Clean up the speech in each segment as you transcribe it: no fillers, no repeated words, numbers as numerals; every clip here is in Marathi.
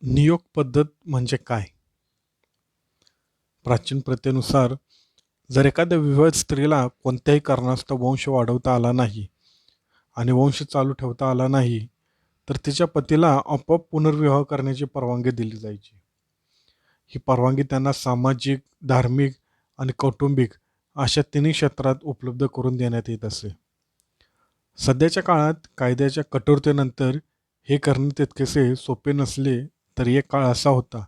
नियोग पद्धत म्हणजे काय? प्राचीन प्रथेनुसार जर एखाद्या विवाहित स्त्रीला कोणत्याही कारणास्तव वंश वाढवता आला नाही आणि वंश चालू ठेवता आला नाही, तर तिच्या पतीला आपोआप पुनर्विवाह करण्याची परवानगी दिली जायची. ही परवानगी त्यांना सामाजिक, धार्मिक आणि कौटुंबिक अशा तिन्ही क्षेत्रात उपलब्ध करून देण्यात येत असे. सध्याच्या काळात कायद्याच्या कठोरतेनंतर हे करणे तितकेसे सोपे नसले, तरी एक काळ असा होता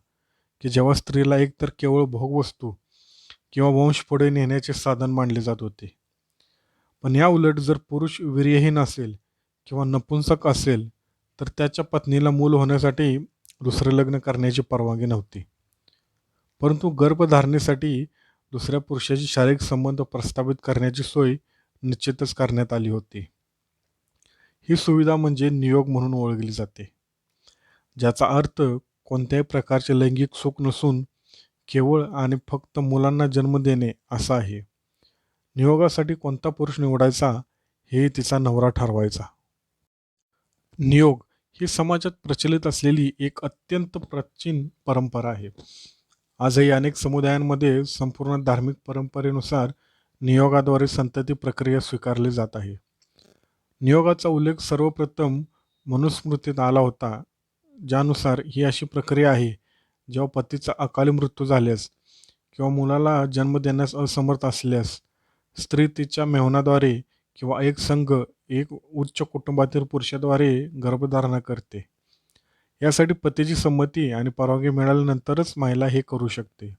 की जेव्हा स्त्रीला एकतर केवळ भोगवस्तू किंवा वंश पुढे नेण्याचे साधन मानले जात होते. पण या उलट जर पुरुष वीर्यहीन असेल किंवा नपुंसक असेल, तर त्याच्या पत्नीला मूल होण्यासाठी दुसरे लग्न करण्याची परवानगी नव्हती. परंतु गर्भधारणेसाठी दुसऱ्या पुरुषाशी शारीरिक संबंध प्रस्थापित करण्याची सोय निश्चितच करण्यात आली होती. ही सुविधा म्हणजे नियोग म्हणून ओळखली जाते, ज्याचा अर्थ कोणत्याही प्रकारचे लैंगिक सुख नसून केवळ आणि फक्त मुलांना जन्म देणे असा आहे. नियोगासाठी कोणता पुरुष निवडायचा हे तिचा नवरा ठरवायचा. नियोग ही समाजात प्रचलित असलेली एक अत्यंत प्राचीन परंपरा आहे. आजही अनेक समुदायांमध्ये संपूर्ण धार्मिक परंपरेनुसार नियोगाद्वारे संतती प्रक्रिया स्वीकारली जात आहे. नियोगाचा उल्लेख सर्वप्रथम मनुस्मृतीत आला होता, ज्यानुसार ही अशी प्रक्रिया आहे जेव्हा पतीचा अकाली मृत्यू झाल्यास किंवा मुलाला जन्म देण्यास असमर्थ असल्यास स्त्री तिच्या मेहुणाद्वारे किंवा एक संघ एक उच्च कुटुंबातील पुरुषाद्वारे गर्भधारणा करते. यासाठी पतीची संमती आणि परवानगी मिळाल्यानंतरच महिला हे करू शकते.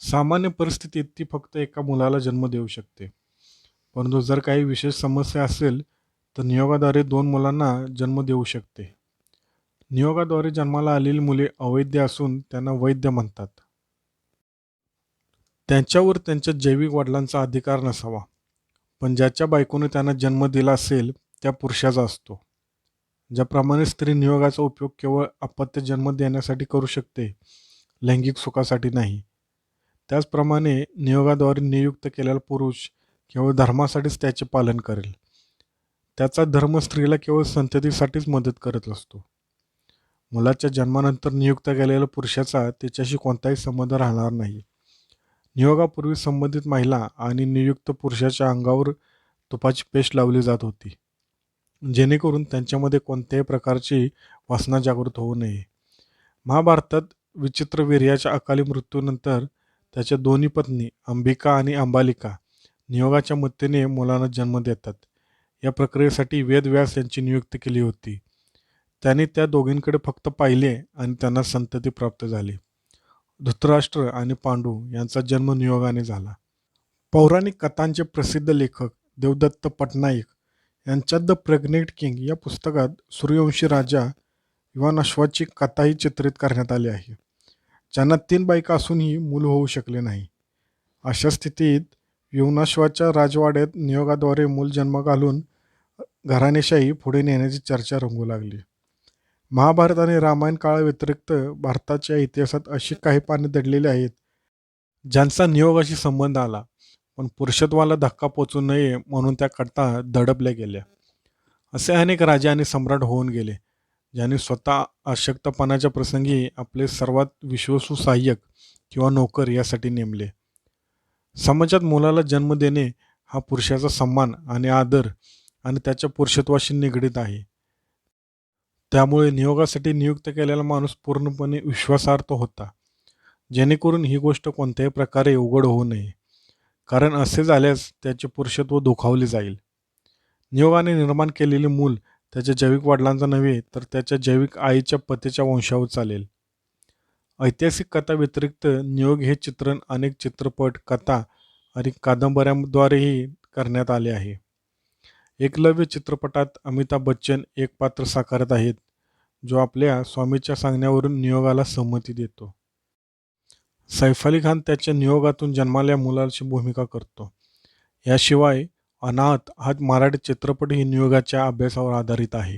सामान्य परिस्थितीत ती फक्त एका मुलाला जन्म देऊ शकते. परंतु जर काही विशेष समस्या असेल तर नियोगाद्वारे 2 मुलांना जन्म देऊ शकते. नियोगाद्वारे जन्माला आलेली मुले अवैध असून त्यांना वैध म्हणतात. त्यांच्यावर त्यांच्या जैविक वडिलांचा अधिकार नसावा, पण ज्याच्या बायकोने त्यांना जन्म दिला असेल त्या पुरुषाचा असतो. ज्याप्रमाणे स्त्री नियोगाचा उपयोग केवळ अपत्य जन्म देण्यासाठी करू शकते, लैंगिक सुखासाठी नाही, त्याचप्रमाणे नियोगाद्वारे नियुक्त केलेला पुरुष केवळ धर्मासाठीच त्याचे पालन करेल. त्याचा धर्म स्त्रीला केवळ संततीसाठीच मदत करत असतो. मुलाच्या जन्मानंतर नियुक्त केलेल्या पुरुषाचा तिच्याशी कोणताही संबंध राहणार नाही. नियोगापूर्वी संबंधित महिला आणि नियुक्त पुरुषाच्या अंगावर तुपाची पेस्ट लावली जात होती, जेणेकरून त्यांच्यामध्ये कोणत्याही प्रकारची वासना जागृत होऊ नये. महाभारतात विचित्र वीर्याच्या अकाली मृत्यूनंतर त्याच्या दोन्ही पत्नी अंबिका आणि अंबालिका नियोगाच्या मदतीने मुलांना जन्म देतात. या प्रक्रियेसाठी वेदव्यास यांची नियुक्ती केली होती. त्यांनी त्या दोघींकडे फक्त पाहिले आणि त्यांना संतती प्राप्त झाली. धृतराष्ट्र आणि पांडू यांचा जन्म नियोगाने झाला. पौराणिक कथांचे प्रसिद्ध लेखक देवदत्त पटनाईक यांच्या द प्रेग्नेंट किंग या पुस्तकात सूर्यवंशी राजा युवानश्वाची कथाही चित्रित करण्यात आली आहे, ज्यांना 3 बायका असूनही मूल होऊ शकले नाही. अशा स्थितीत युवानश्वाच्या राजवाड्यात नियोगाद्वारे मूल जन्म घालून घराणेशाही पुढे नेण्याची चर्चा रंगू लागली. महाभारत आणि रामायण काळाव्यतिरिक्त भारताच्या इतिहासात अशी काही पाने दडलेली आहेत ज्यांचा नियोगाशी संबंध आला, पण पुरुषत्वाला धक्का पोचू नये म्हणून त्या कथा दडपल्या गेल्या. असे अनेक राजे आणि सम्राट होऊन गेले, ज्यांनी स्वतः अशक्तपणाच्या प्रसंगी आपले सर्वात विश्वासू सहाय्यक किंवा नोकर यासाठी नेमले. समाजात मुलाला जन्म देणे हा पुरुषाचा सन्मान आणि आदर आणि त्याच्या पुरुषत्वाशी निगडीत आहे. त्यामुळे नियोगासाठी नियुक्त केलेला माणूस पूर्णपणे विश्वासार्ह होता, जेणेकरून ही गोष्ट कोणत्याही प्रकारे उघड होऊ नये, कारण असे झाल्यास त्याचे पुरुषत्व दुखावले जाईल. नियोगाने निर्माण केलेले मूल त्याच्या जैविक वडिलांचा नव्हे, तर त्याच्या जैविक आईच्या पतीच्या वंशावर चालेल. ऐतिहासिक कथा व्यतिरिक्त नियोग हे चित्रण अनेक चित्रपट, कथा आणि कादंबऱ्यांद्वारेही करण्यात आले आहे. एकलव्य चित्रपटात अमिताभ बच्चन एक पात्र साकारत आहेत, जो आपल्या स्वामीच्या सांगण्यावरून नियोगाला संमती देतो. सैफ अली खान त्याच्या नियोगातून जन्माल्या मुलाची भूमिका करतो. याशिवाय अनाथ हा मराठी चित्रपटही नियोगाच्या अभ्यासावर आधारित आहे.